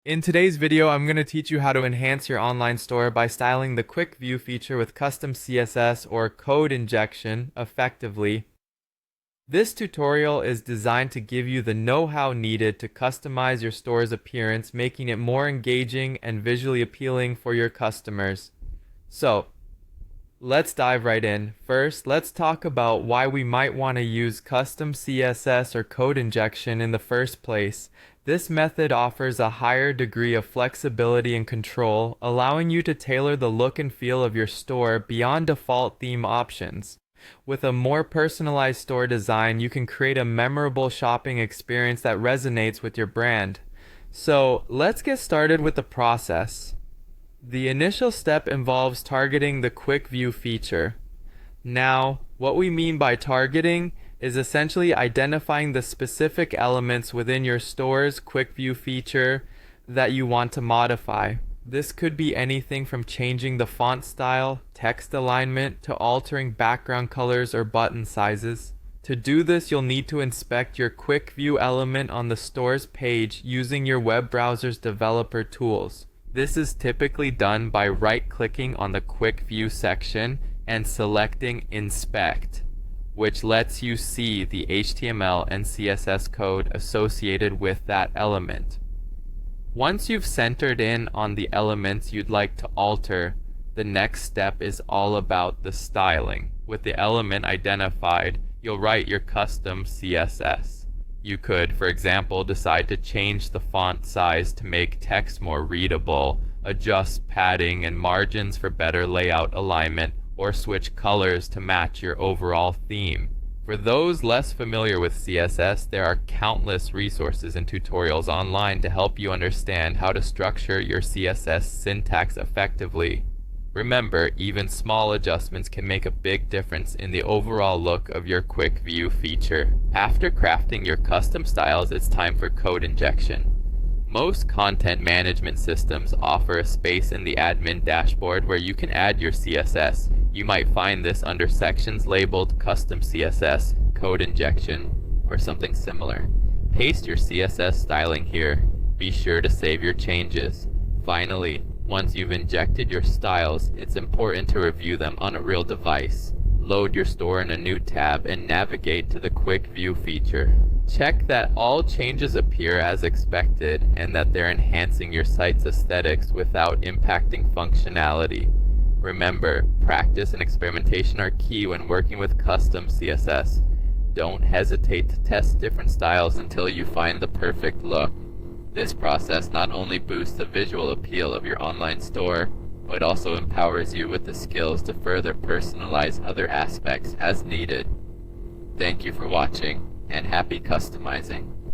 In today's video, I'm going to teach you how to enhance your online store by styling the quick view feature with custom CSS or code injection effectively. This tutorial is designed to give you the know-how needed to customize your store's appearance, making it more engaging and visually appealing for your customers. So, let's dive right in. First, let's talk about why we might want to use custom CSS or code injection in the first place. This method offers a higher degree of flexibility and control, allowing you to tailor the look and feel of your store beyond default theme options. With a more personalized store design, you can create a memorable shopping experience that resonates with your brand. So, let's get started with the process. The initial step involves targeting the quick view feature. Now, what we mean by targeting is essentially identifying the specific elements within your store's quick view feature that you want to modify. This could be anything from changing the font style, text alignment, to altering background colors or button sizes. To do this, you'll need to inspect your quick view element on the store's page using your web browser's developer tools. This is typically done by right-clicking on the quick view section and selecting Inspect, which lets you see the HTML and CSS code associated with that element. Once you've centered in on the elements you'd like to alter, the next step is all about the styling. With the element identified, you'll write your custom CSS. You could, for example, decide to change the font size to make text more readable, adjust padding and margins for better layout alignment, or switch colors to match your overall theme. For those less familiar with CSS, there are countless resources and tutorials online to help you understand how to structure your CSS syntax effectively. Remember, even small adjustments can make a big difference in the overall look of your quick view feature. After crafting your custom styles, it's time for code injection. Most content management systems offer a space in the admin dashboard where you can add your CSS. You might find this under sections labeled Custom CSS, Code Injection, or something similar. Paste your CSS styling here. Be sure to save your changes. Finally, once you've injected your styles, it's important to review them on a real device. Load your store in a new tab and navigate to the Quick View feature. Check that all changes appear as expected and that they're enhancing your site's aesthetics without impacting functionality. Remember, practice and experimentation are key when working with custom CSS. Don't hesitate to test different styles until you find the perfect look. This process not only boosts the visual appeal of your online store, but also empowers you with the skills to further personalize other aspects as needed. Thank you for watching, and happy customizing.